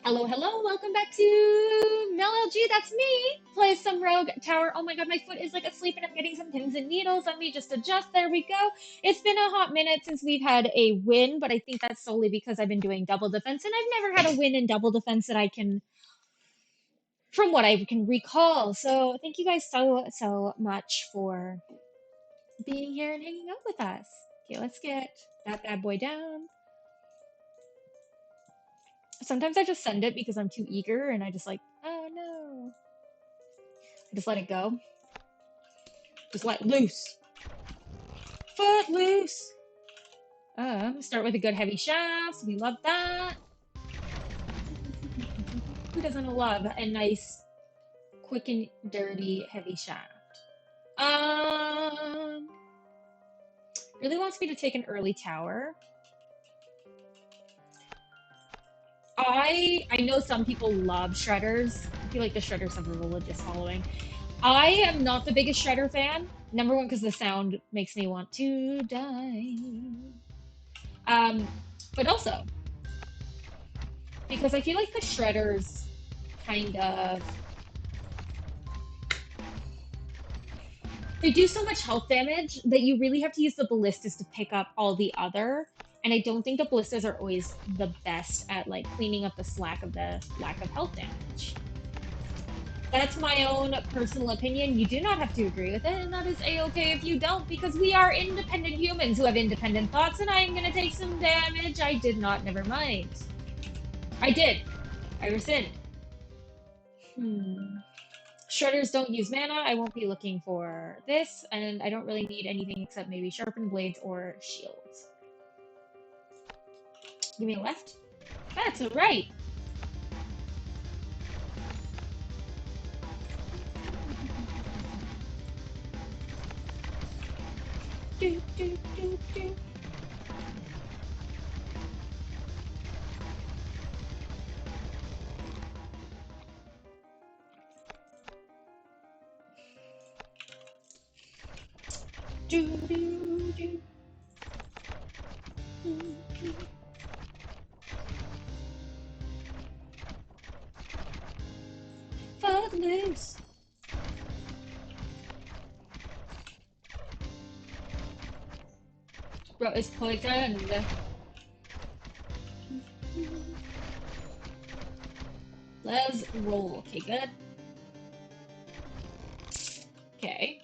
Hello, hello, welcome back to MelLG, that's me! Play some Rogue Tower. Oh my god, my foot is like asleep and I'm getting some pins and needles. Let me just adjust. There we go. It's been a hot minute since we've had a win, but I think that's solely because I've been doing double defense and I've never had a win in double defense that I can, from what I can recall. So thank you guys so much for being here and hanging out with us. Okay, let's get that bad boy down. Sometimes I just send it because I'm too eager and I just like, oh no. I just let it go. Just let loose. Foot loose. Start with a good heavy shaft. We love that. Who doesn't love a nice, quick and dirty heavy shaft? Um, really wants me to take an early tower. I know some people love shredders. I feel like the shredders have a religious following. I am not the biggest shredder fan. Number one, because the sound makes me want to die. Um, but also because I feel like the shredders kind of they do so much health damage that you really have to use the ballistas to pick up all the other. And I don't think the ballistas are always the best at like cleaning up the slack of the lack of health damage. That's my own personal opinion. You do not have to agree with it, and that is a-okay if you don't, because we are independent humans who have independent thoughts, and I'm gonna take some damage. I did not, never mind. I did. I rescind. Hmm. Shredders don't use mana. I won't be looking for this, and I don't really need anything except maybe sharpened blades or shields. Give me a left. That's a right. Do, do, do, do. Do, do, do. Footloose. Bro, it's poisoned. Let's roll. Okay, good. Okay.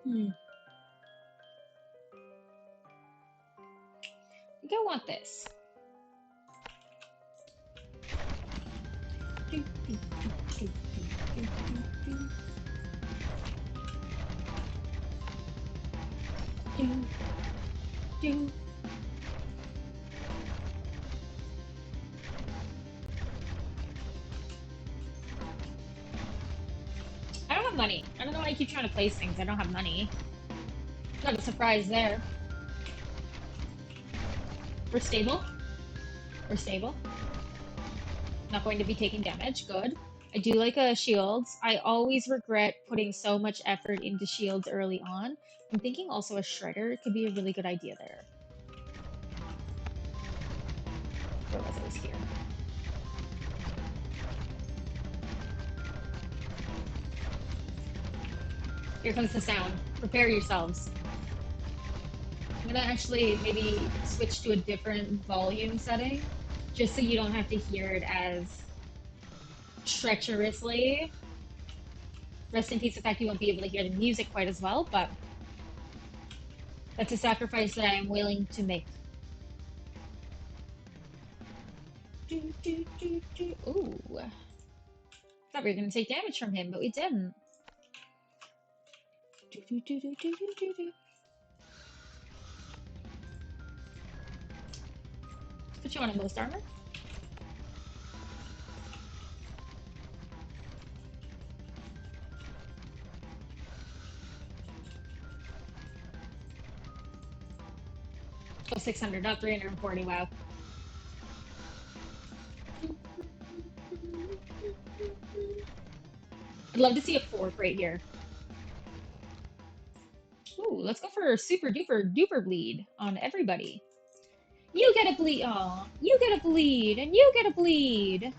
Hmm. I think I want this. Do, do, do, do, do, do, do, do, do. I don't have money. I don't know why I keep trying to place things. I don't have money. Not a surprise there. We're stable. We're stable. Not going to be taking damage. Good. I do like shields. I always regret putting so much effort into shields early on. I'm thinking also a shredder could be a really good idea there. Where was it? It was here. Here comes the sound. Prepare yourselves. I'm gonna actually maybe switch to a different volume setting, just so you don't have to hear it as treacherously. Rest in peace, the fact you won't be able to hear the music quite as well, but that's a sacrifice that I am willing to make. Ooh. Thought we were gonna take damage from him, but we didn't. Put you on a most armor. Oh, 600, not 340, wow. I'd love to see a fork right here. Ooh, let's go for a super duper duper bleed on everybody. You get a bleed. Aw, you get a bleed, and you get a bleed.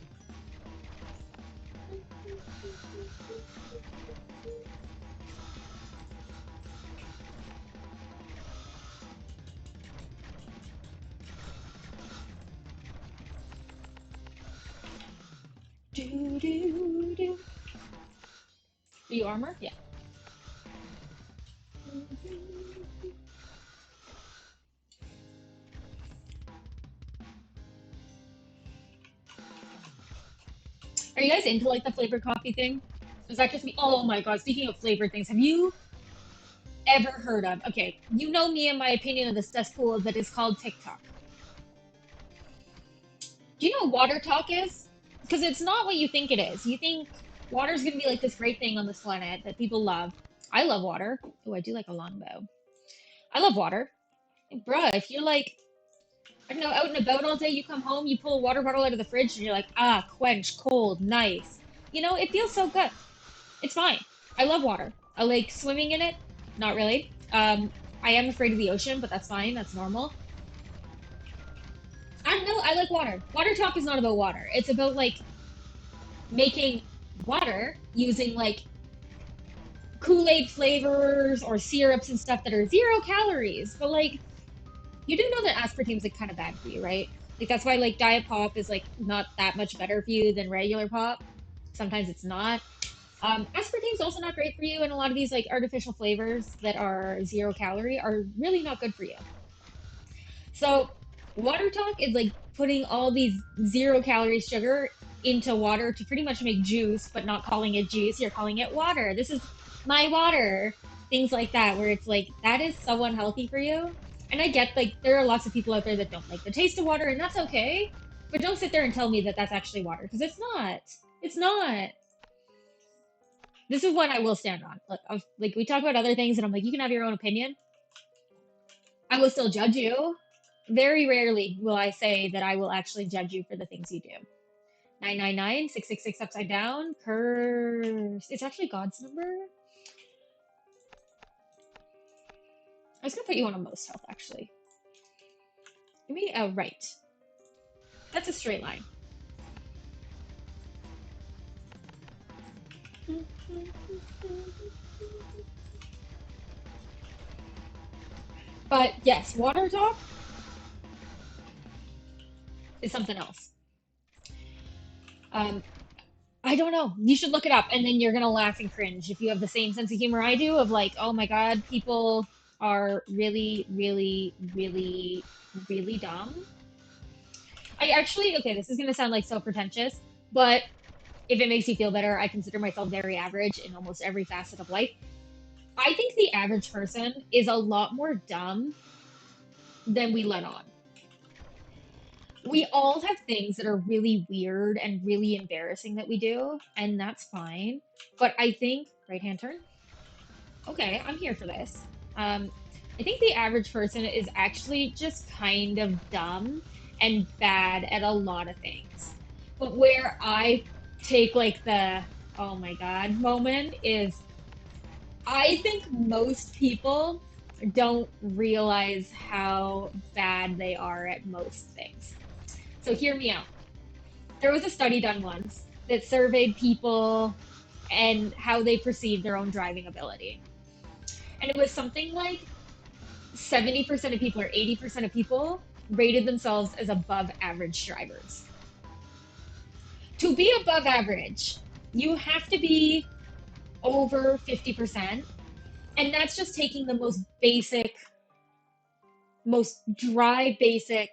Do do do. Do you armor? Yeah. Are you guys into like the flavored coffee thing? Is that just me? Oh my god, speaking of flavored things, have you ever heard of? Okay, you know me and my opinion of the cesspool that is called TikTok. Do you know what water talk is? Because it's not what you think it is. You think water's gonna be like this great thing on this planet that people love. I love water. Oh, I do like a longbow. I love water. Bruh, if you're like, I don't know, out and about all day, you come home, you pull a water bottle out of the fridge, and you're like, ah, quench, cold, nice. You know, it feels so good. It's fine. I love water. I like swimming in it. Not really. I am afraid of the ocean, but that's fine. That's normal. I don't know. I like water. Water talk is not about water. It's about like making water using like Kool-Aid flavors or syrups and stuff that are 0 calories. But like, you do know that aspartame's like kind of bad for you, right? Like that's why like diet pop is like not that much better for you than regular pop. Sometimes it's not. Aspartame's also not great for you, and a lot of these like artificial flavors that are 0 calorie are really not good for you. So, water talk is like putting all these 0 calorie sugar into water to pretty much make juice, but not calling it juice. You're calling it water. This is my water. Things like that, where it's like that is so unhealthy for you. And I get like there are lots of people out there that don't like the taste of water, and that's okay. But don't sit there and tell me that that's actually water because it's not. It's not. This is one I will stand on. Look, like we talk about other things, and I'm like, you can have your own opinion. I will still judge you. Very rarely will I say that I will actually judge you for the things you do. 999 666 upside down. Curse. It's actually God's number. I was gonna put you on a most health actually. Give me a right. That's a straight line. But yes, water talk is something else. Um, I don't know. You should look it up, and then you're gonna laugh and cringe if you have the same sense of humor I do. Of like, oh my god, people are really, really, really, really dumb. I actually, okay, this is gonna sound like so pretentious, but if it makes you feel better, I consider myself very average in almost every facet of life. I think the average person is a lot more dumb than we let on. We all have things that are really weird and really embarrassing that we do, and that's fine. But I think, right hand turn. Okay, I'm here for this. I think the average person is actually just kind of dumb and bad at a lot of things. But where I take like the oh my god moment is I think most people don't realize how bad they are at most things. So hear me out. There was a study done once that surveyed people and how they perceive their own driving ability. And it was something like 70% of people or 80% of people rated themselves as above average drivers. To be above average, you have to be over 50%. And that's just taking the most basic, most dry, basic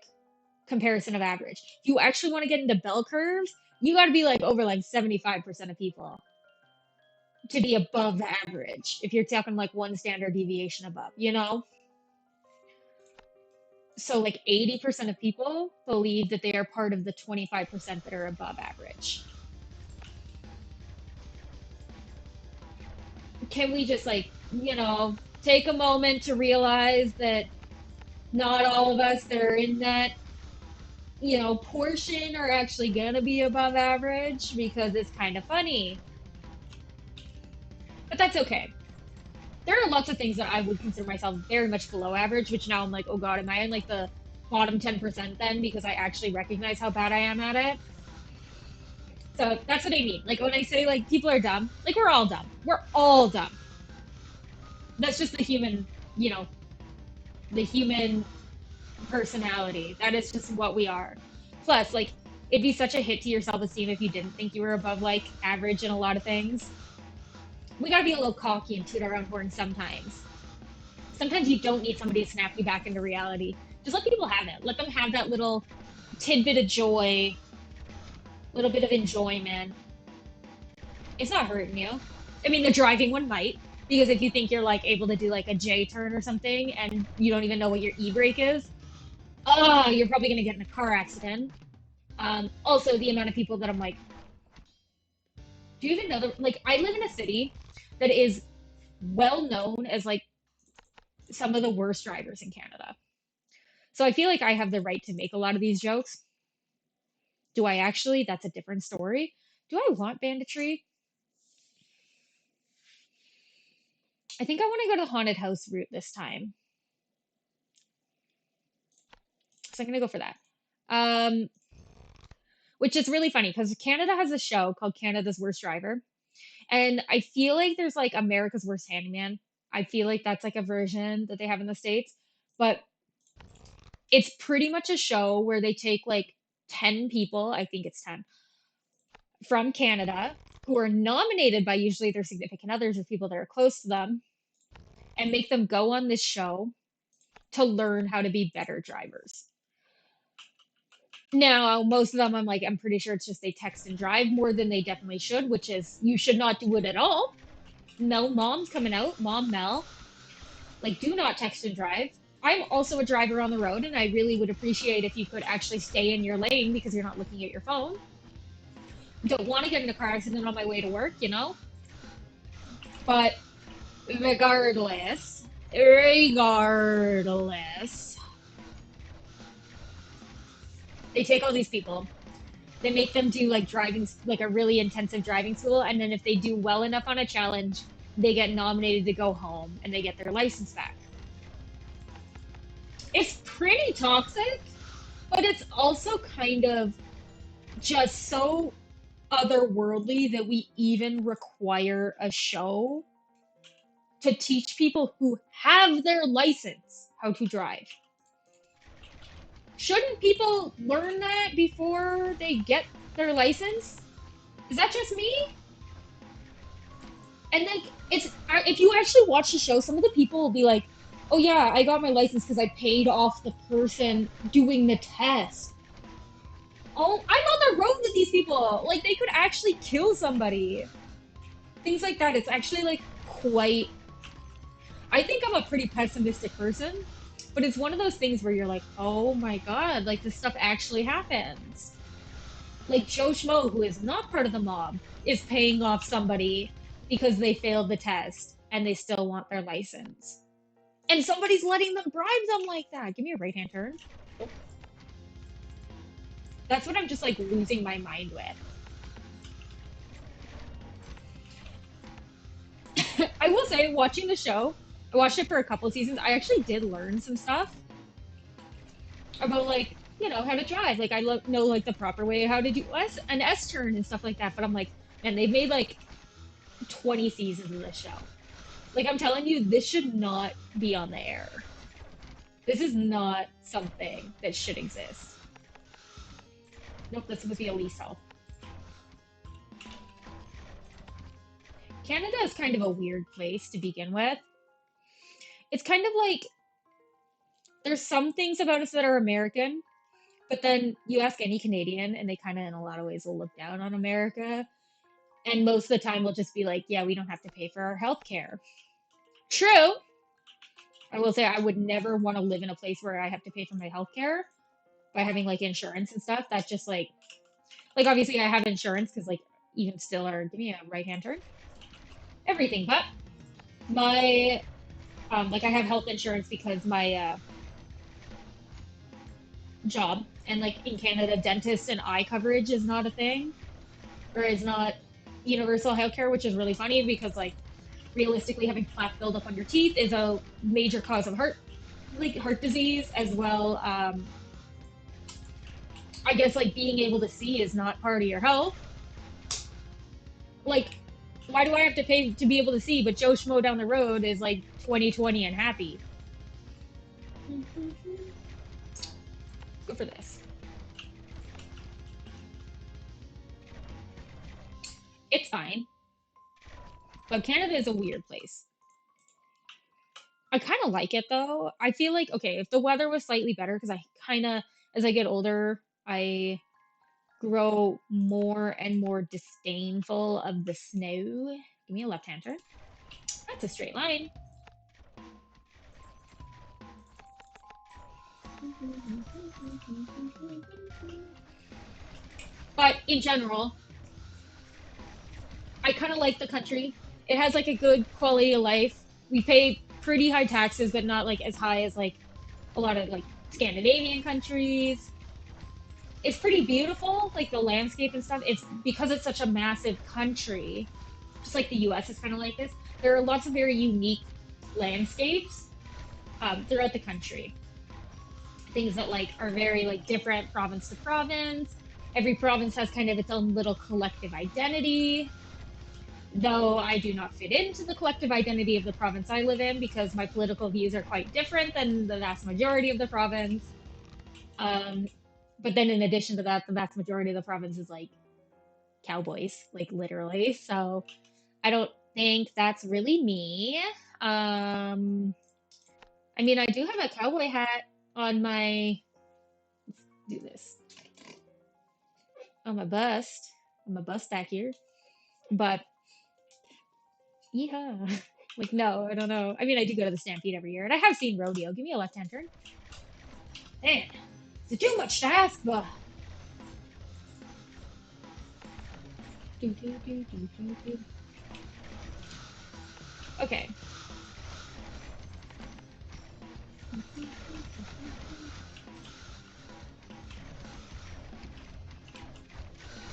comparison of average. You actually want to get into bell curves, you got to be like over like 75% of people to be above average if you're talking like one standard deviation above, you know? So like 80% of people believe that they are part of the 25% that are above average. Can we just like, take a moment to realize that not all of us that are in that, portion are actually going to be above average because it's kind of funny. But that's okay. there are lots of things that I would consider myself very much below average, which now I'm like, oh God, am I in like the bottom 10% then because I actually recognize how bad I am at it? So that's what I mean. Like when I say like people are dumb, like we're all dumb. We're all dumb. That's just the human, you know, the human personality. That is just what we are. Plus, like, it'd be such a hit to your self esteem if you didn't think you were above like average in a lot of things. We gotta be a little cocky and toot our own horn sometimes. Sometimes you don't need somebody to snap you back into reality. Just let people have it. Let them have that little tidbit of joy, little bit of enjoyment. It's not hurting you. I mean, the driving one might, because if you think you're like able to do like a J turn or something and you don't even know what your e brake is, oh, you're probably gonna get in a car accident. Also, the amount of people that I'm like, do you even know that? Like, I live in a city that is well known as like some of the worst drivers in Canada. So I feel like I have the right to make a lot of these jokes. Do I actually? That's a different story. Do I want banditry? I think I want to go to the haunted house route this time. So I'm gonna go for that. Um, which is really funny because Canada has a show called Canada's Worst Driver. And I feel like there's like America's Worst Handyman. I feel like that's like a version that they have in the States. But it's pretty much a show where they take like 10 people, I think it's 10, from Canada who are nominated by usually their significant others or people that are close to them and make them go on this show to learn how to be better drivers. Now, most of them, I'm like, I'm pretty sure it's just they text and drive more than they definitely should, which is you should not do it at all. Mel Mom's coming out, Mom Mel. Like, do not text and drive. I'm also a driver on the road, and I really would appreciate if you could actually stay in your lane because you're not looking at your phone. Don't want to get in a car accident on my way to work, you know? But regardless, they take all these people, they make them do like driving, like a really intensive driving school, and then if they do well enough on a challenge, they get nominated to go home and they get their license back. It's pretty toxic, but it's also kind of just so otherworldly that we even require a show to teach people who have their license how to drive. Shouldn't people learn that before they get their license? Is that just me? And like, it's if you actually watch the show, some of the people will be like, "Oh yeah, I got my license because I paid off the person doing the test." Oh, I'm on the road with these people. Like, they could actually kill somebody. Things like that. It's actually like quite. I think I'm a pretty pessimistic person, but it's one of those things where you're like, "Oh my god, like this stuff actually happens." Like Joe Schmo, who is not part of the mob, is paying off somebody because they failed the test and they still want their license. And somebody's letting them bribe them like that. Give me a right hand turn. Oh, that's what I'm just like losing my mind with. I will say, watching the show, I watched it for a couple of seasons. I actually did learn some stuff about like, you know, how to drive. Like I know like the proper way how to do an S turn and stuff like that. But I'm like, man, they've made like 20 seasons of this show. Like I'm telling you, this should not be on the air. This is not something that should exist. Nope, that's supposed to be a lease health. Canada is kind of a weird place to begin with. It's kind of like there's some things about us that are American, but then you ask any Canadian and they kind of in a lot of ways will look down on America. And most of the time will just be like, yeah, we don't have to pay for our health care. True. I will say I would never want to live in a place where I have to pay for my health care by having like insurance and stuff. That's just like obviously I have insurance because like even still or give me a right hand turn. Everything but my like I have health insurance because my job and like in Canada dentist and eye coverage is not a thing or is not universal healthcare, which is really funny because like realistically having plaque buildup on your teeth is a major cause of heart disease as well. I guess like being able to see is not part of your health. Like, why do I have to pay to be able to see, but Joe Schmo down the road is like 20/20 and happy? Go for this. It's fine. But Canada is a weird place. I kind of like it though. I feel like, okay, if the weather was slightly better, because I kind of, as I get older, I grow more and more disdainful of the snow. Give me a left-hander. That's a straight line. But in general, I kind of like the country. It has like a good quality of life. We pay pretty high taxes, but not like as high as like a lot of like Scandinavian countries. It's pretty beautiful, like the landscape and stuff. It's because it's such a massive country, just like the US is kind of like this. There are lots of very unique landscapes throughout the country. Things that like are very like different province to province. Every province has kind of its own little collective identity. Though I do not fit into the collective identity of the province I live in because my political views are quite different than the vast majority of the province. Um, but then in addition to that, the vast majority of the province is like cowboys, like literally. So I don't think that's really me. I mean, I do have a cowboy hat on my. Let's do this on my bust back here. But yeah, like no, I don't know. I mean, I do go to the Stampede every year, and I have seen rodeo. Give me a left-hand turn. Man, is it too much to ask? But okay.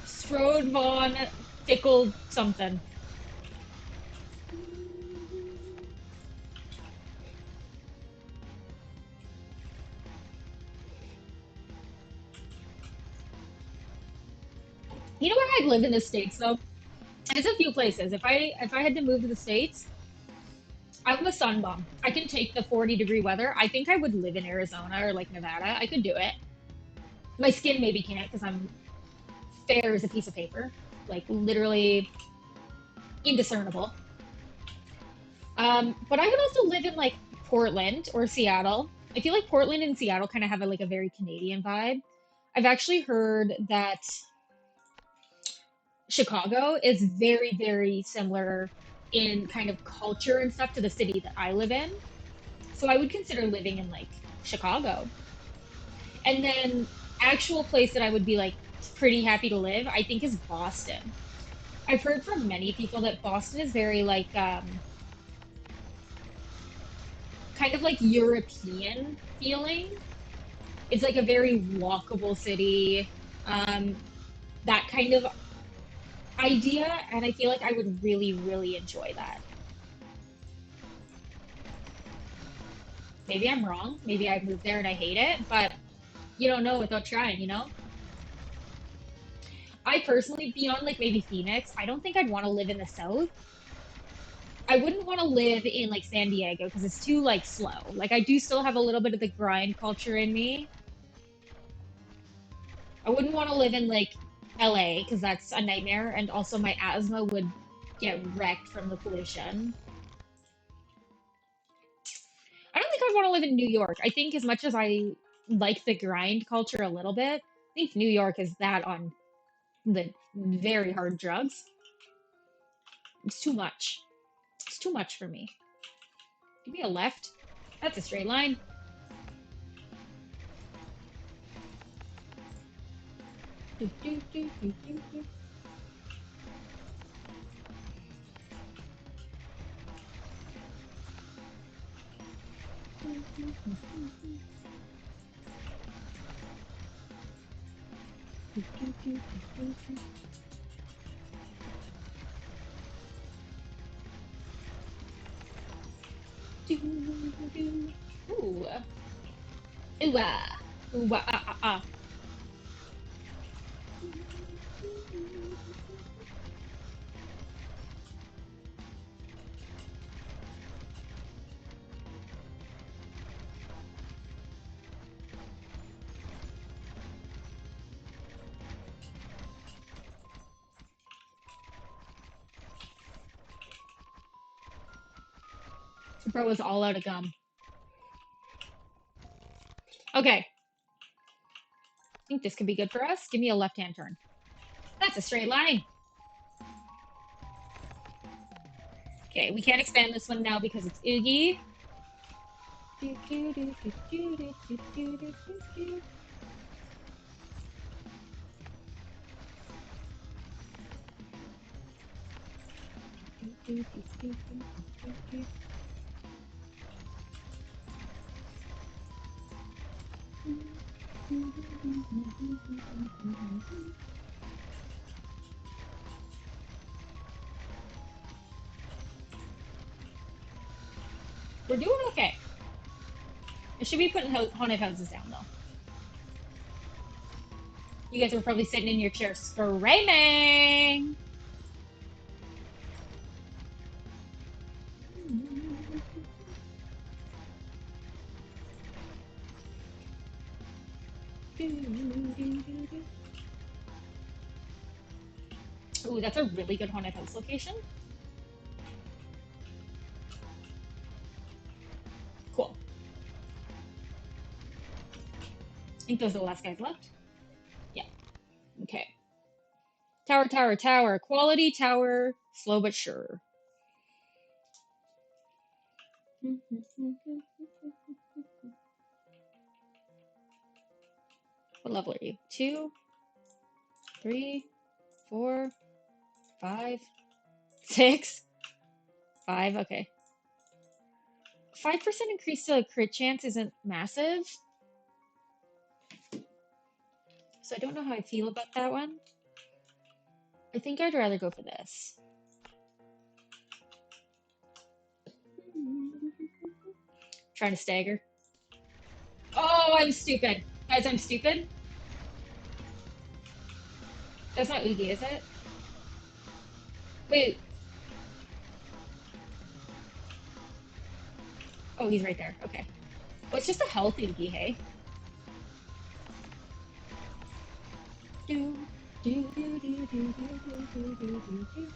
Strode Von Fickle something. You know where I'd live in the States though? There's a few places. If I had to move to the States, I'm a sun bum. I can take the 40-degree weather. I think I would live in Arizona or like Nevada. I could do it. My skin maybe can't because I'm fair as a piece of paper. Like literally indiscernible. But I could also live in like Portland or Seattle. I feel like Portland and Seattle kind of have like a very Canadian vibe. I've actually heard that Chicago is very, very similar in kind of culture and stuff to the city that I live in. So I would consider living in like Chicago. And then actual place that I would be like pretty happy to live, I think is Boston. I've heard from many people that Boston is very like kind of like European feeling. It's like a very walkable city. Um, that kind of idea, and I feel like I would really, really enjoy that. Maybe I'm wrong. Maybe I moved there and I hate it, but you don't know without trying, you know? I personally, beyond like maybe Phoenix, I don't think I'd want to live in the South. I wouldn't want to live in like San Diego because it's too like slow. Like I do still have a little bit of the grind culture in me. I wouldn't want to live in like LA because that's a nightmare, and also my asthma would get wrecked from the pollution. I don't think I'd want to live in New York. I think as much as I like the grind culture a little bit, I think New York is that on the very hard drugs. It's too much. It's too much for me. Give me a left. That's a straight line. Do, do, do, do, do, do. Ooh. Ooh, ah. Ooh, ah, ah, ah. Bro was all out of gum. Okay. I think this could be good for us. Give me a left-hand turn. That's a straight line. Okay, we can't expand this one now because it's Oogie. We're doing okay. I should be putting haunted houses down though. You guys are probably sitting in your chairs screaming. Ooh, that's a really good haunted house location. Cool. I think those are the last guys left. Yeah. Okay. Tower, tower, tower. Quality tower. Slow but sure. What level are you? 2, 3, 4, 5, 6, 5. Okay. 5% increase to crit chance isn't massive. So I don't know how I feel about that one. I think I'd rather go for this. Trying to stagger. Oh, I'm stupid. Guys, I'm stupid. That's not Oogie, is it? Wait. Oh, he's right there. Okay. Oh, it's just a health Oogie, hey? Do, do, do, do, do, do, do, do, do, do.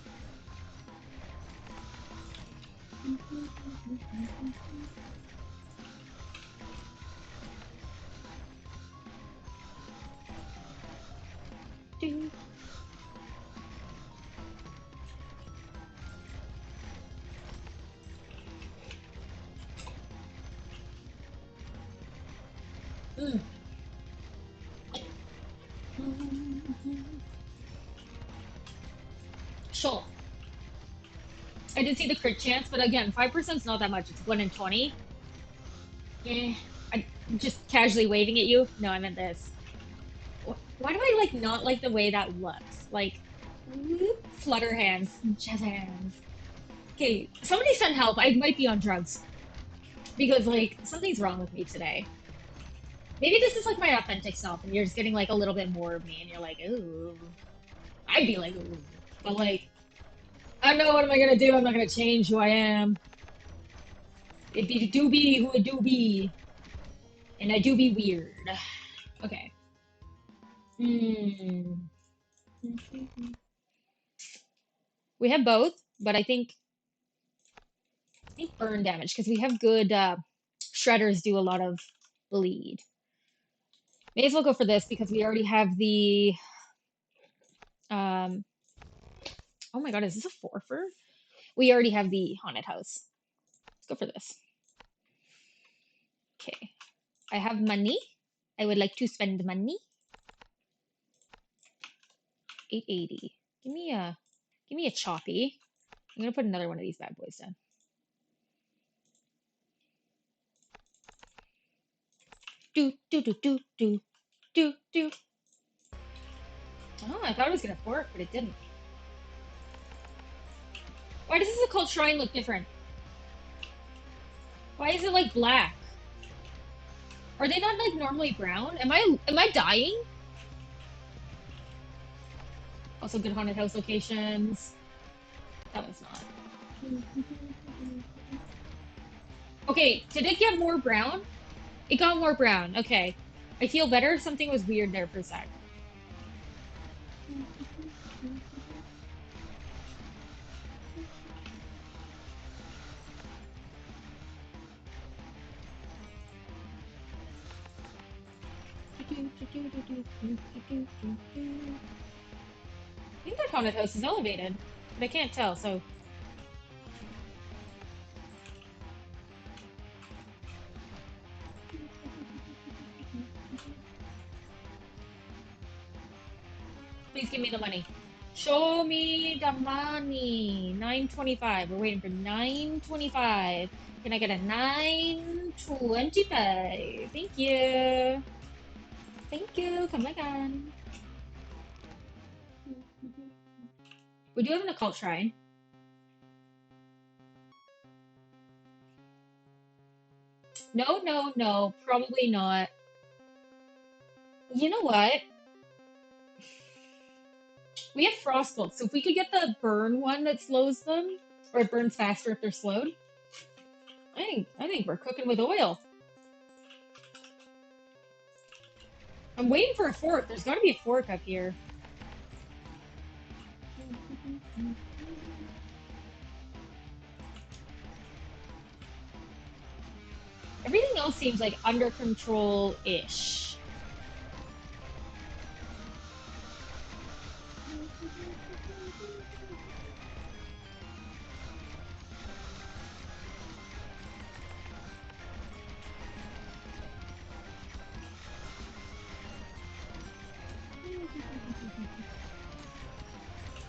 Do. Mm. Sure. I did see the crit chance, but again, 5% is not that much. It's 1 in 20. Eh. I'm just casually waving at you. No, I meant this. Why do I like not like the way that looks? Like, whoop, flutter hands, jazz hands. Okay, somebody send help. I might be on drugs because like something's wrong with me today. Maybe this is like my authentic self, and you're just getting like a little bit more of me, and you're like, ooh. I'd be like, ooh, but like, I don't know what am I gonna do. I'm not gonna change who I am. It do be who it do be, and I do be weird. Okay. Hmm. We have both, but I think burn damage because we have good shredders do a lot of bleed. May as well go for this because we already have the um oh my god, is this a forfer? We already have the haunted house. Let's go for this. Okay. I have money. I would like to spend money. 880. Give me a choppy. I'm gonna put another one of these bad boys down. Do do do do do do do. Oh, I thought it was gonna fork, but it didn't. Why does this called shrine look different? Why is it like black? Are they not like normally brown? Am I dying? Also good haunted house locations. That was not. Okay, did it get more brown? It got more brown. Okay. I feel better. Something was weird there for a sec. I think that haunted house is elevated, but I can't tell, so. Please give me the money. Show me the money. 925. We're waiting for 925. Can I get a 925? Thank you. Thank you. Come again. We do have an occult shrine. No, no, no. Probably not. You know what? We have frostbolt, so if we could get the burn one that slows them, or it burns faster if they're slowed, I think we're cooking with oil. I'm waiting for a fork. There's got to be a fork up here. Everything else seems like under control-ish.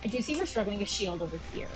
I do see we're struggling with shield over here.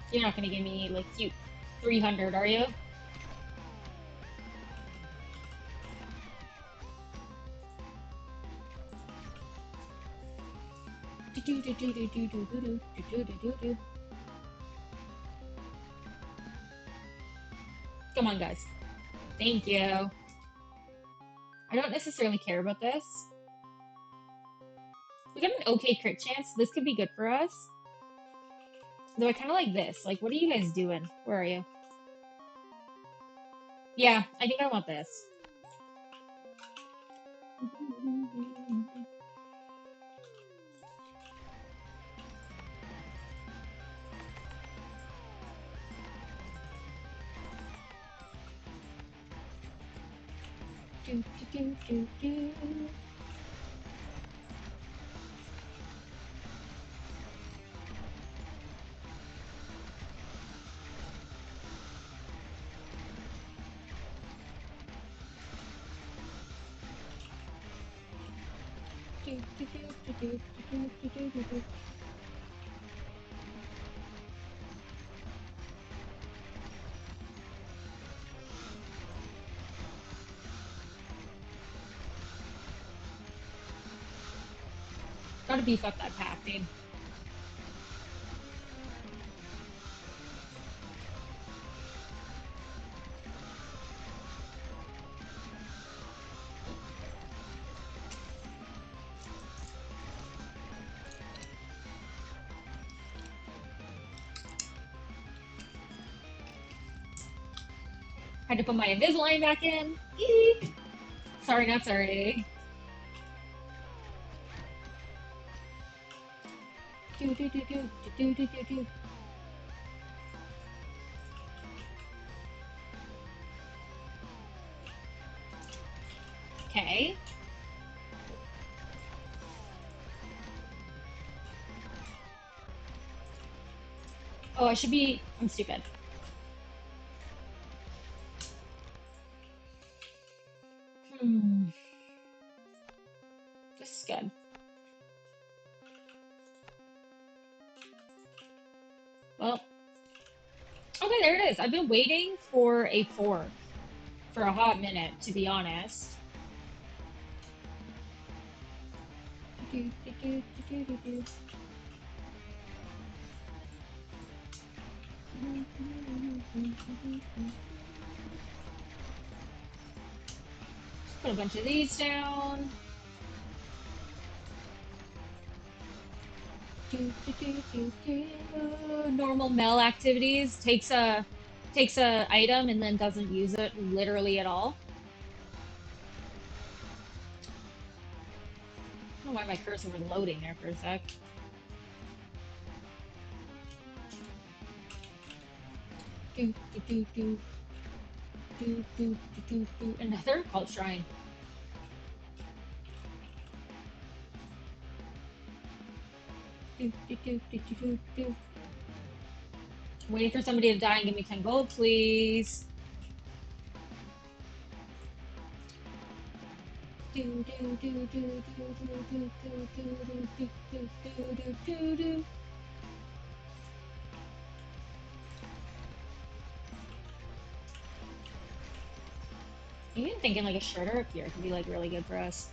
You're not gonna give me like cute 300, are you? Come on, guys. Thank you. I don't necessarily care about this. We got an okay crit chance. This could be good for us. Though I kind of like this. Like, what are you guys doing? Where are you? Yeah, I think I want this. Do, do, do, do, do. Do, do, do, do, do, do, do, do, do, do. Gotta beef up that pack, dude. Had to put my Invisalign back in. Eek. Sorry, not sorry. Do, do, do, do, do, do, do, do. Okay. Oh, I should be. I'm stupid. Hmm. This is good. Well, okay, there it is. I've been waiting for a fork for a hot minute, to be honest. Put a bunch of these down. Normal Mel activities takes a item and then doesn't use it literally at all. I don't know why my cursor was loading there for a sec. Another cult shrine. Waiting for somebody to die and give me 10 gold, please. Even thinking like a shredder up here could be like really good for us.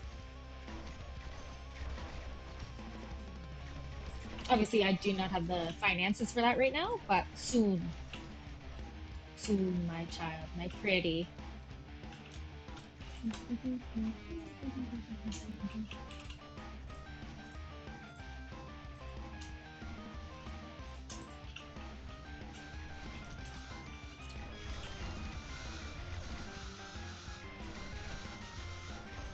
Obviously, I do not have the finances for that right now, but soon. Soon, my child, my pretty.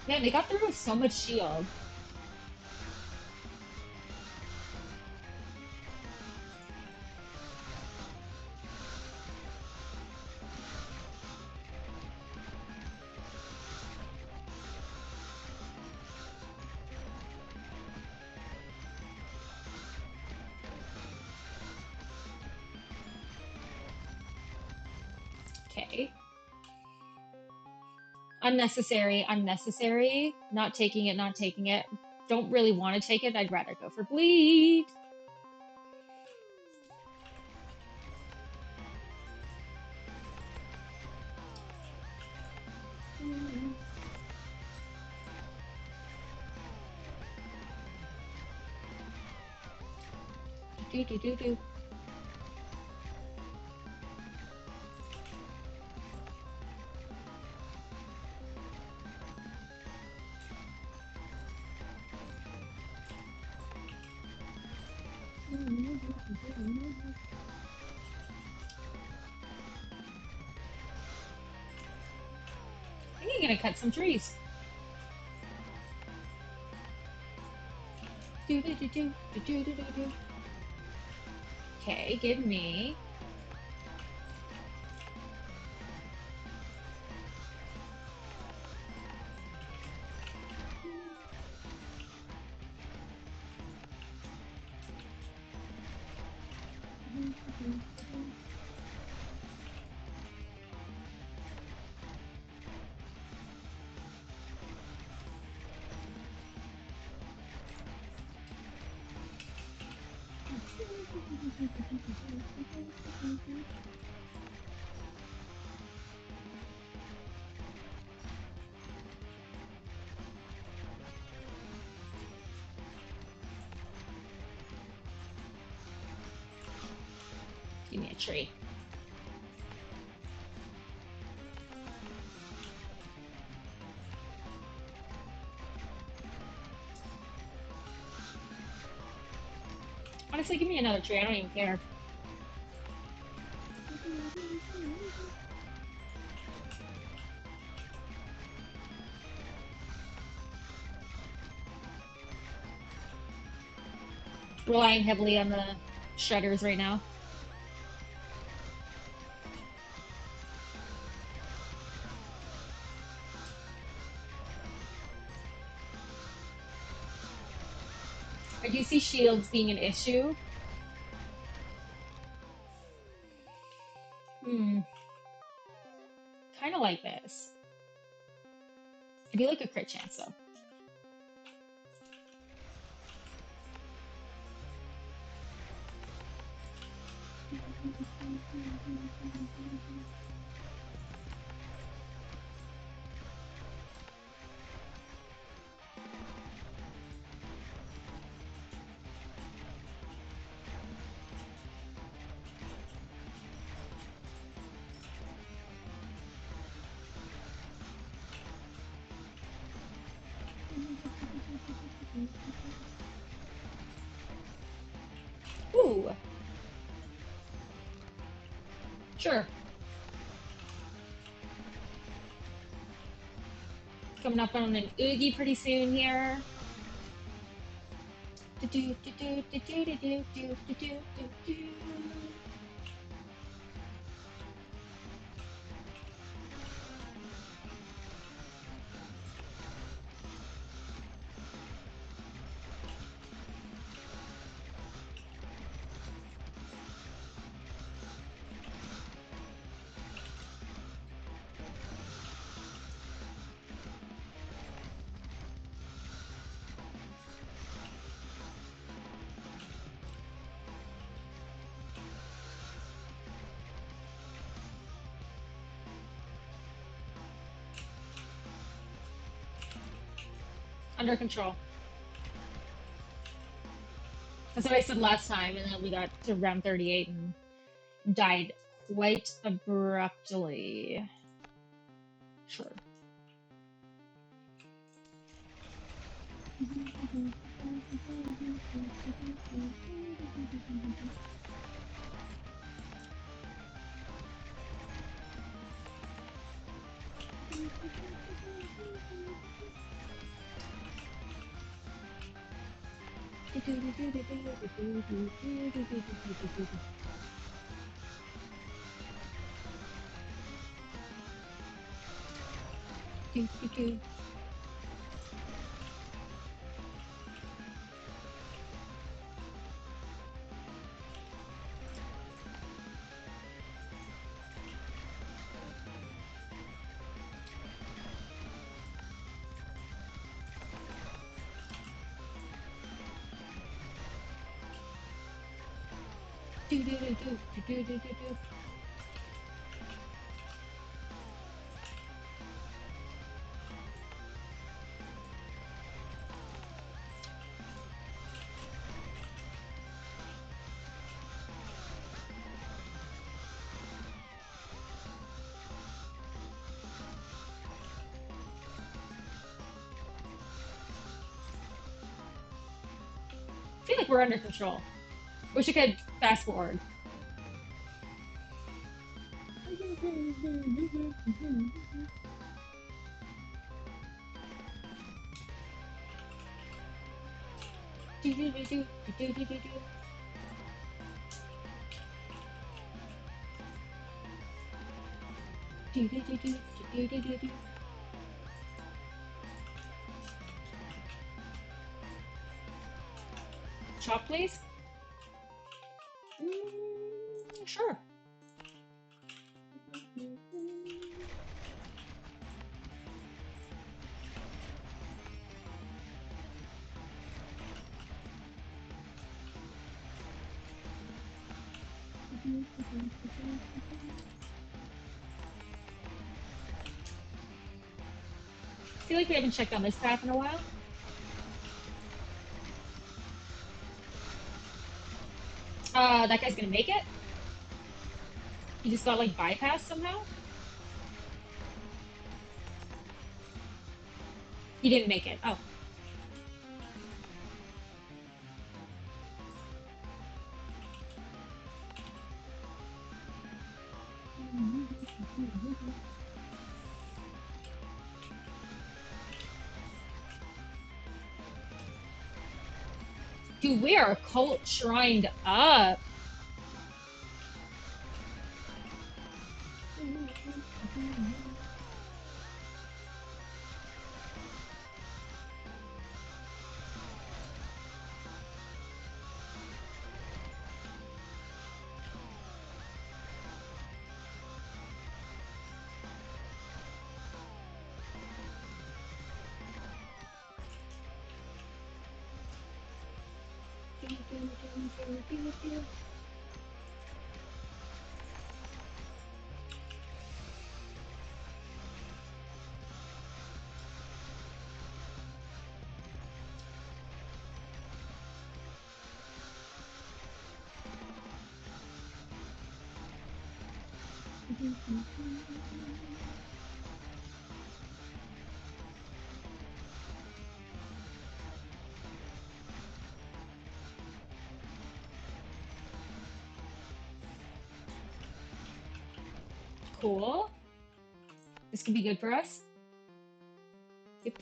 Man, they got through with so much shield. Okay. Unnecessary, unnecessary. Not taking it, not taking it. Don't really want to take it. I'd rather go for bleed. Do do do do. I think I'm gonna cut some trees. Do do do do do do do do. Okay, give me. Give me a tree. Honestly, give me another tree. I don't even care. Relying heavily on the shredders right now. I do see shields being an issue. Hmm. Kind of like this. I do like a crit chance though. Ooh, sure. Coming up on an Oogie pretty soon here. Under control. That's what I said last time, and then we got to round 38 and died quite abruptly. Sure. I feel like we're under control. Wish I could fast forward. Chop, please. Sure. I feel like we haven't checked on this path in a while. That guy's gonna make it. He just got like bypassed somehow. He didn't make it. Oh. Dude, we are cult shrined up. Cool. This could be good for us. Yep.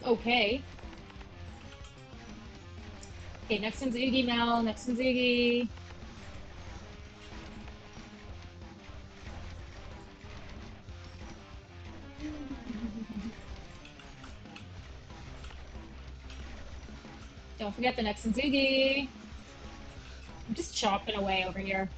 Okay. Okay, next one's Oogie Mel. Next one's Oogie. Don't forget the next one's Oogie. I'm just chopping away over here.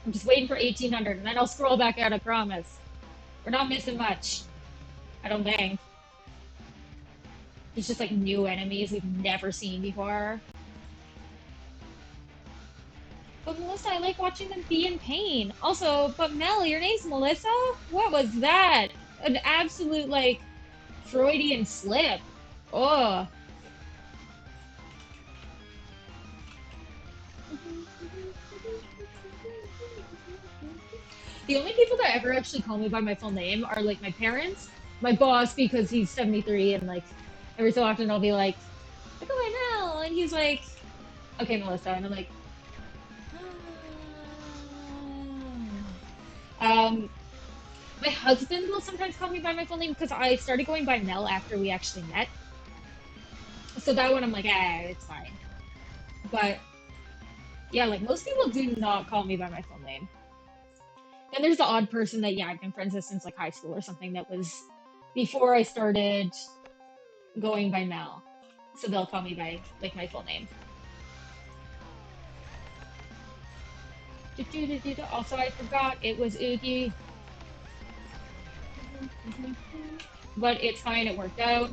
I'm just waiting for 1800 and then I'll scroll back out, I promise. We're not missing much. I don't think. It's just like new enemies we've never seen before. But Melissa, I like watching them be in pain. Also, but Mel, your name's Melissa? What was that? An absolute, like, Freudian slip. Oh. The only people that ever actually call me by my full name are, like, my parents, my boss, because he's 73, and, like, every so often I'll be like, look at my Mel, and he's like, okay, Melissa, and I'm like, um, my husband will sometimes call me by my full name because I started going by Mel after we actually met. So that one I'm like, it's fine. But yeah, like most people do not call me by my full name. Then there's the odd person that, yeah, I've been friends with since like high school or something that was before I started going by Mel. So they'll call me by like my full name. Also, I forgot it was Oogie. But it's fine, it worked out.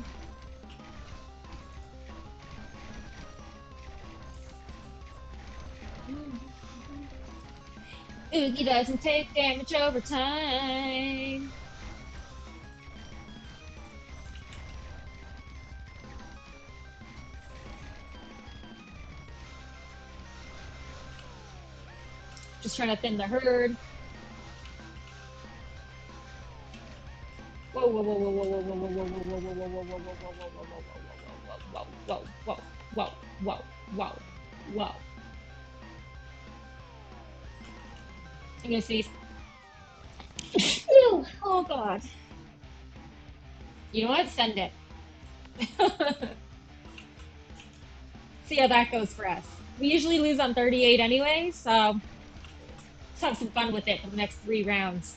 Oogie doesn't take damage over time. Just trying to thin the herd. Whoa, whoa, whoa, whoa, whoa, whoa, whoa, whoa, whoa, whoa, whoa, whoa, whoa, whoa, whoa, whoa, whoa, whoa. I'm gonna sneeze. Oh god. You know what? Send it. See how that goes for us. We usually lose on 38 anyway, so let's have some fun with it for the next 3 rounds.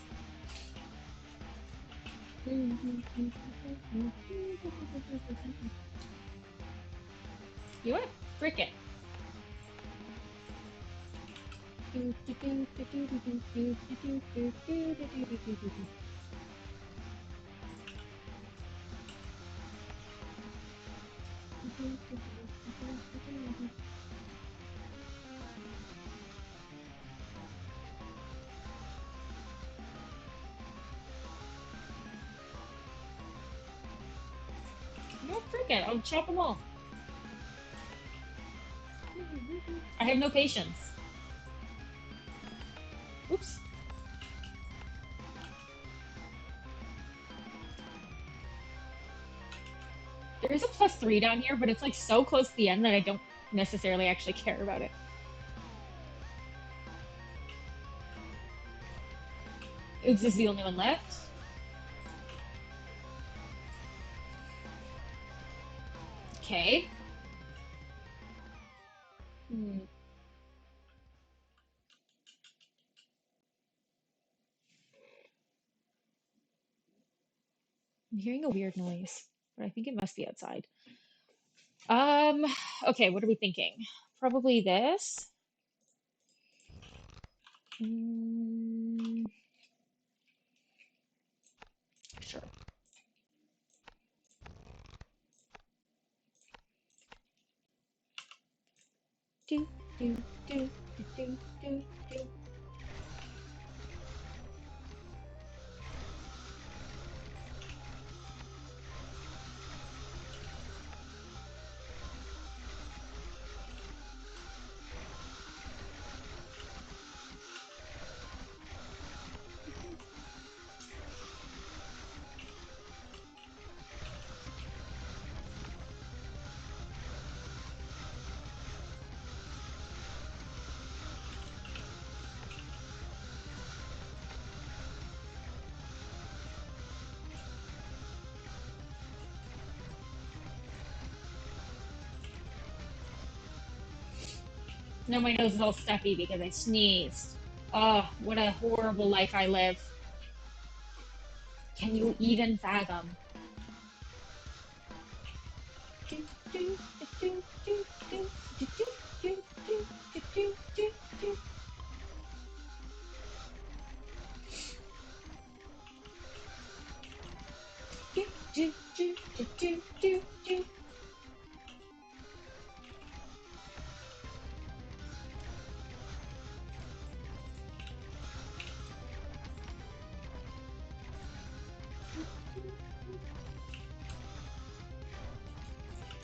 You what? Frick it. No, frick it. I'll chop them all. I have no patience. Oops. There is a +3 down here, but it's like so close to the end that I don't necessarily actually care about it. Is this the only one left? Okay. Hmm. I'm hearing a weird noise, but I think it must be outside. Um, okay, what are we thinking? Probably this. Mm, sure. Do, do, do, do, do, do, do. Now my nose is all stuffy because I sneezed. Oh, what a horrible life I live. Can you even fathom? Do, do, do, do, do, do, do, do, do, do, do, do, do. Do, do, do, do, do, do, do.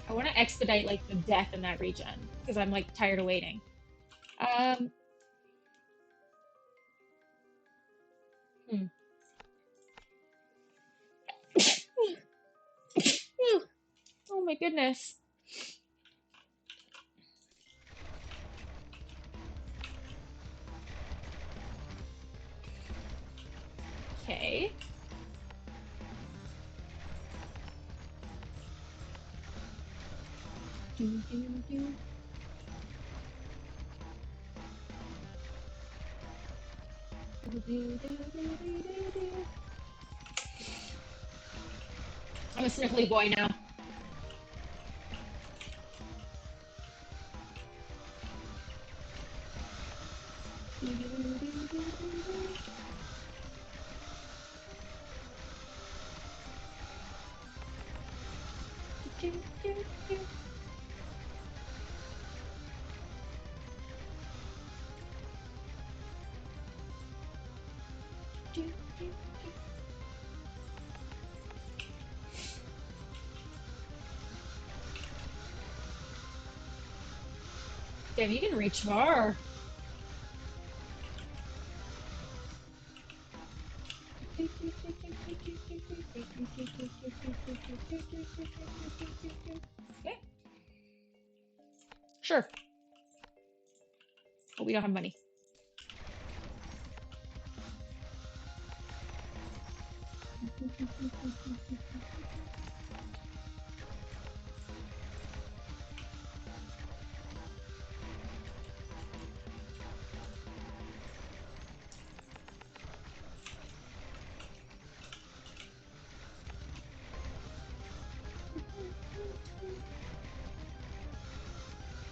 I want to expedite like the death in that region because I'm like tired of waiting. Um, hmm. Oh my goodness. Okay. Do, do, do. Do, do, do, do, do, do. I'm a sniffly boy now. Do, do, do, do, do, do, do, do. Do, do, do. Damn, you can reach far. Okay, sure. But we don't have money.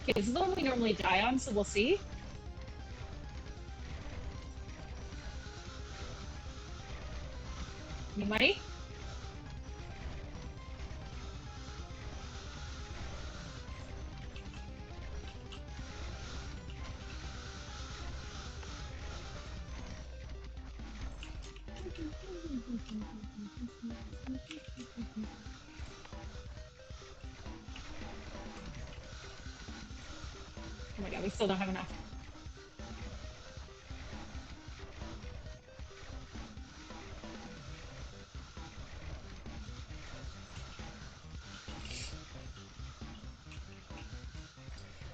Okay, this is the one we normally die on, so we'll see. Any money? Oh my god, we still don't have enough.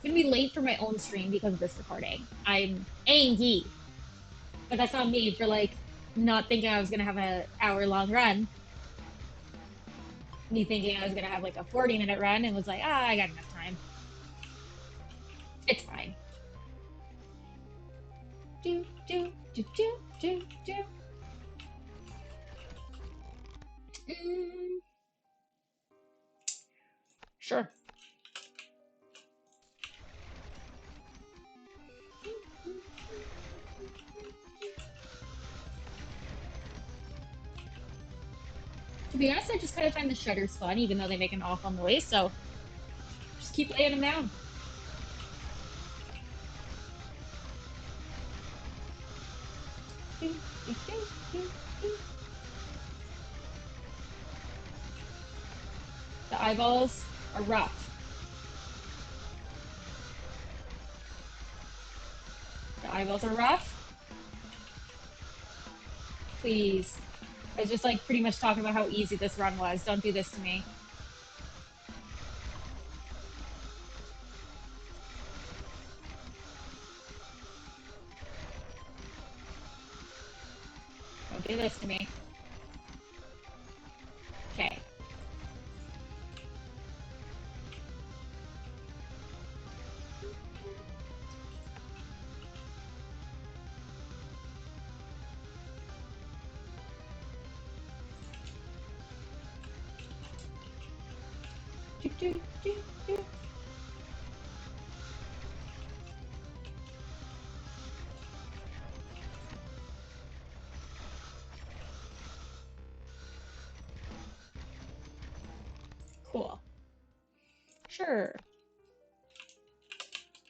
I'm gonna be late for my own stream because of this recording. I'm angry, but that's on me for like not thinking I was gonna have an hour-long run. Me thinking I was gonna have like a 40-minute run and was like, ah, I got enough time. It's fine. Do, do, do, do, do, do. Mm, sure. To be honest, I just kind of find the shredders fun, even though they make an awful noise, so just keep laying them down. The eyeballs are rough. The eyeballs are rough. Please. I was just like pretty much talking about how easy this run was. Don't do this to me. Don't do this to me. Okay. Do, do, do, do. Cool. Sure.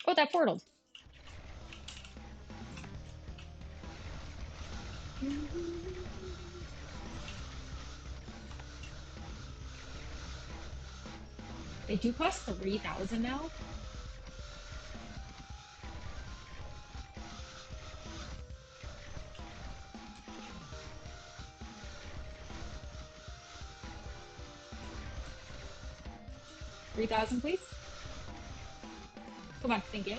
Oh, that portaled. They do cost 3,000 now. $3,000, please. Come on, thank you.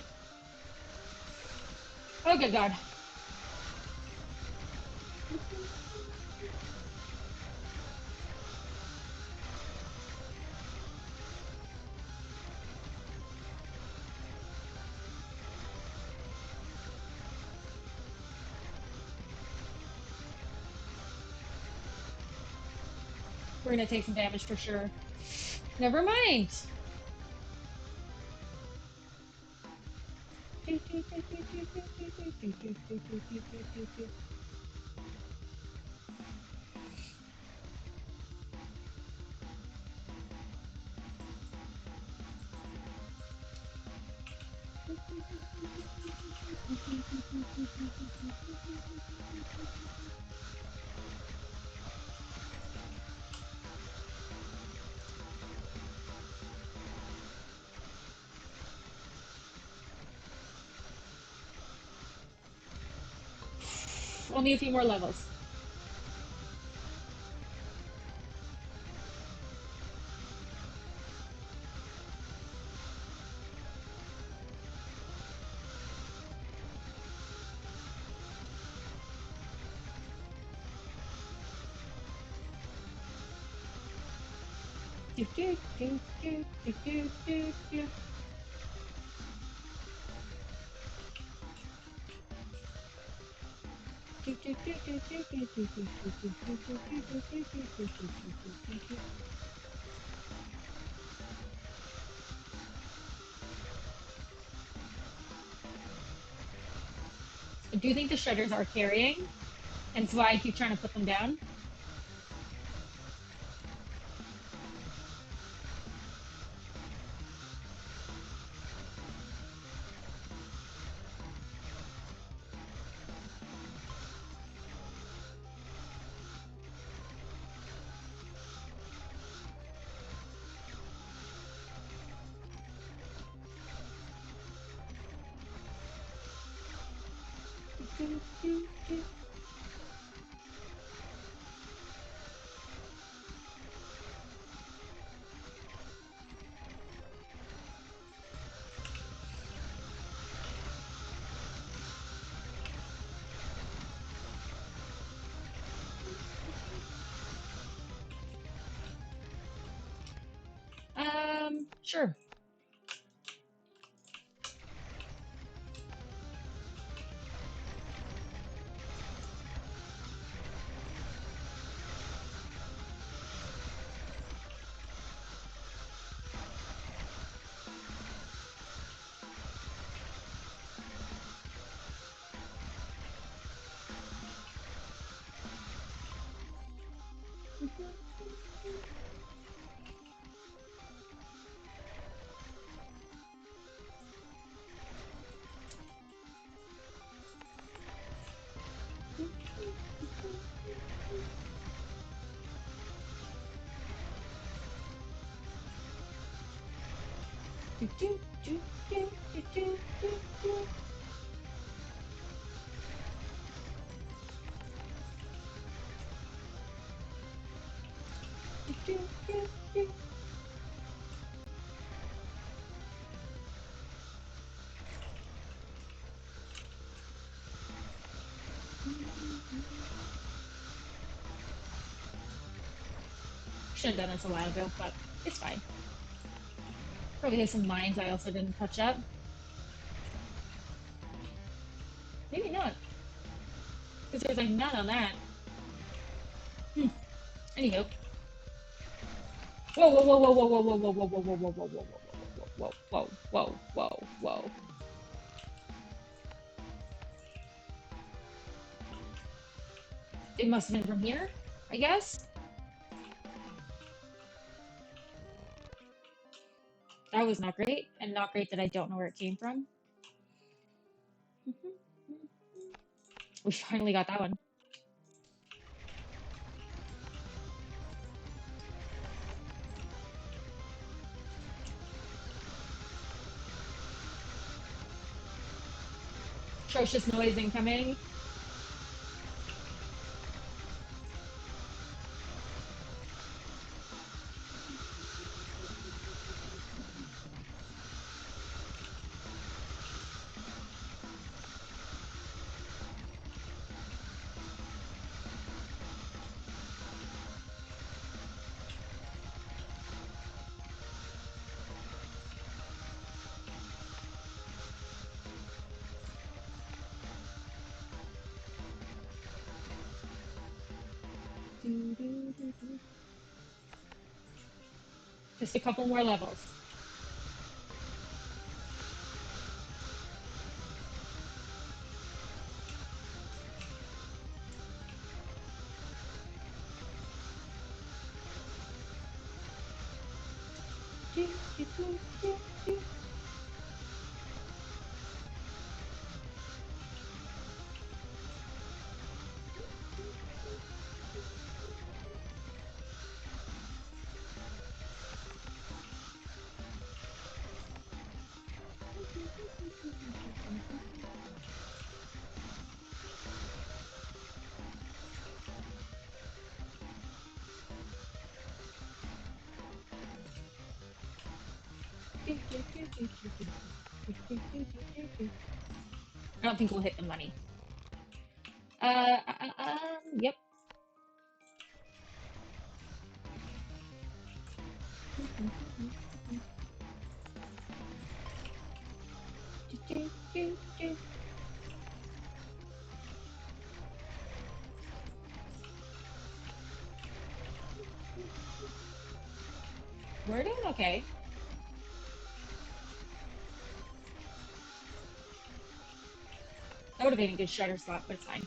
Oh, good God. We're gonna take some damage for sure. Never mind. Only a few more levels. Do, do, do, do, do, do, do, do. Do you think the shredders are carrying? And so I keep trying to put them down? Sure. Should have done this a while ago, but it's fine. Probably has some mines I also didn't touch up. Maybe not, because there's like none on that. Anywho. Whoa, whoa, whoa, whoa, whoa, whoa, whoa, whoa, whoa, whoa, whoa, whoa, whoa, whoa, whoa, whoa, whoa, whoa, whoa. It must have been from here, I guess. That was not great, and not great that I don't know where it came from. We finally got that one. Atrocious noise incoming. Just a couple more levels. I don't think we'll hit the money. Yep. We're doing okay. That would have been a good shutter spot, but it's fine.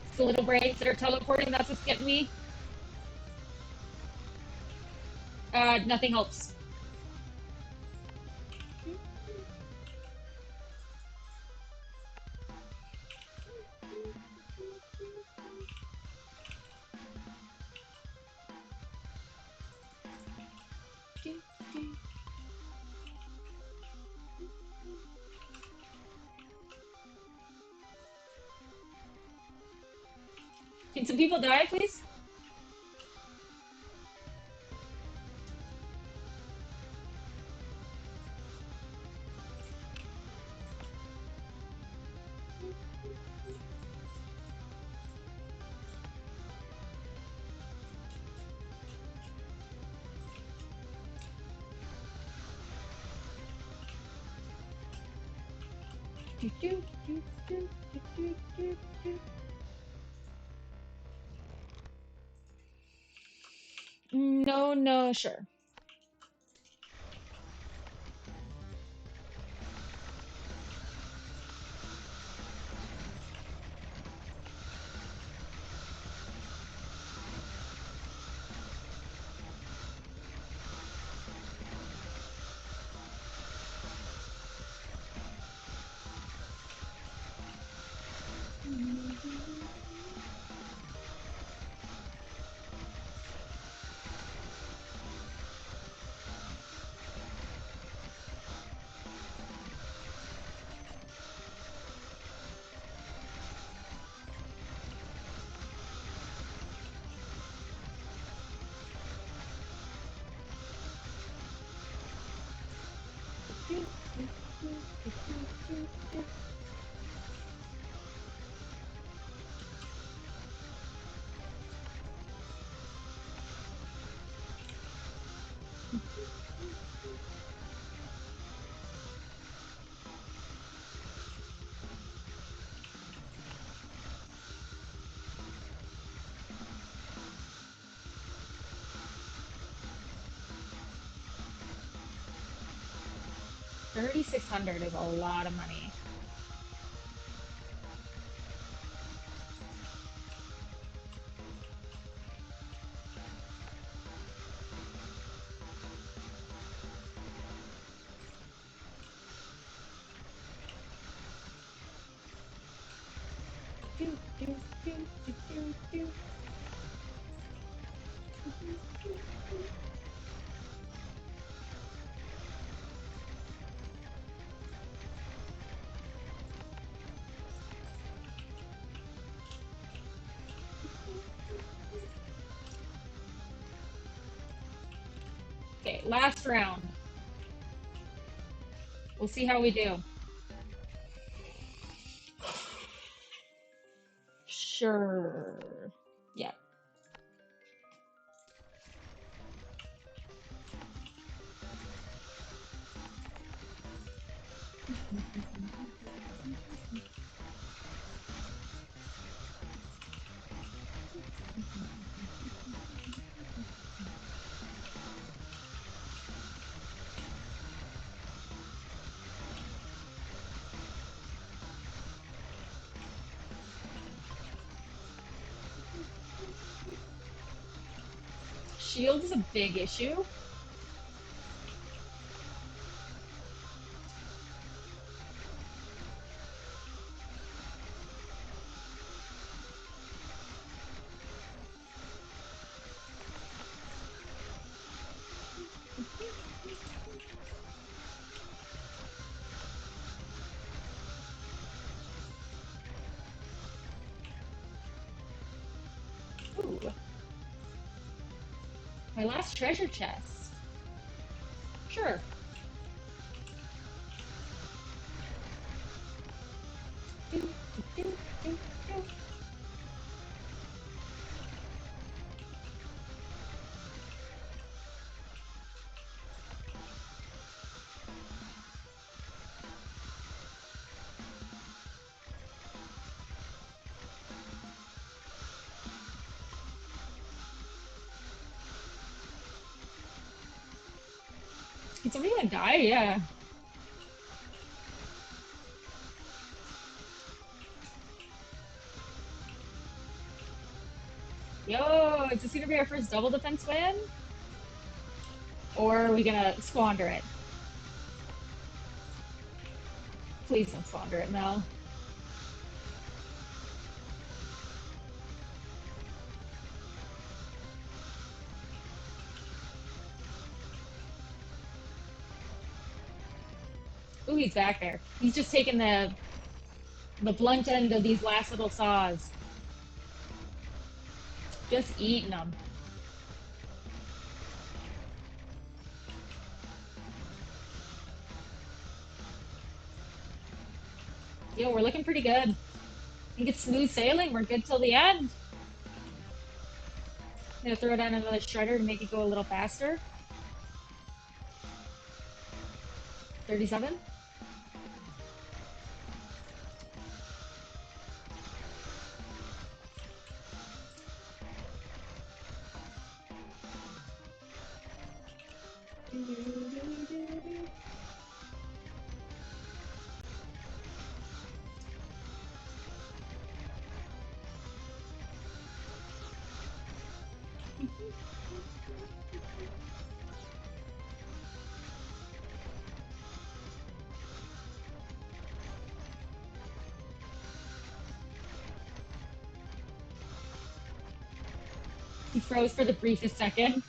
It's the little brains that are teleporting, that's what's getting me. Nothing helps. Can some people die, please? no, sure. $3,600 is a lot of money. Okay, last round. We'll see how we do. Sure. Yeah. Shield is a big issue. Ooh. My last treasure chest. Sure. Is somebody gonna die? Yeah. Yo, is this gonna be our first double defense win? Or are we gonna squander it? Please don't squander it, Mel. Ooh, he's back there. He's just taking the blunt end of these last little saws. Just eating them. Yo, we're looking pretty good. I think it's smooth sailing. We're good till the end. I'm gonna throw down another shredder to make it go a little faster. 37. He froze for the briefest second.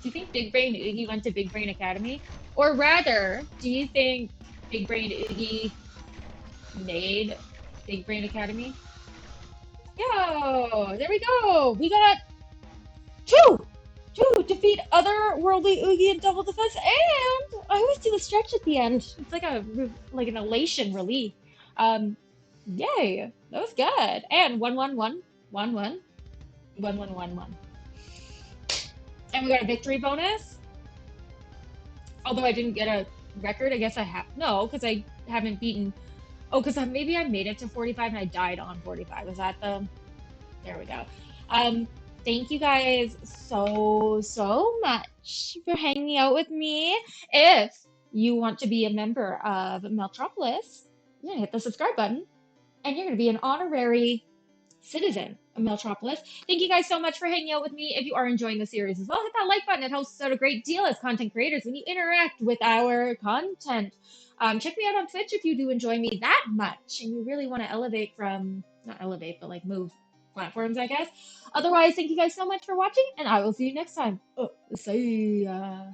Do you think Big Brain Oogie went to Big Brain Academy? Or rather, do you think Big Brain Oogie made Big Brain Academy? Yo, there we go. We got two to defeat otherworldly Oogie in double defense, and I always do the stretch at the end. It's like an elation relief. Um, yay, that was good. And 1-1-1-1-1-1-1-1-1. And we got a victory bonus. Although I didn't get a record, I guess I have no, because I haven't beaten. Oh, because maybe I made it to 45 and I died on 45. Was that the? There we go. Um, Thank you guys so much for hanging out with me. If you want to be a member of Meltropolis, you're gonna hit the subscribe button and you're gonna be an honorary citizen of Meltropolis. Thank you guys so much for hanging out with me. If you are enjoying the series as well, hit that like button. It helps us out a great deal as content creators when you interact with our content. Check me out on Twitch if you do enjoy me that much and you really want to elevate from, not elevate, but like move platforms, I guess. Otherwise, thank you guys so much for watching, and I will see you next time. Oh, see ya.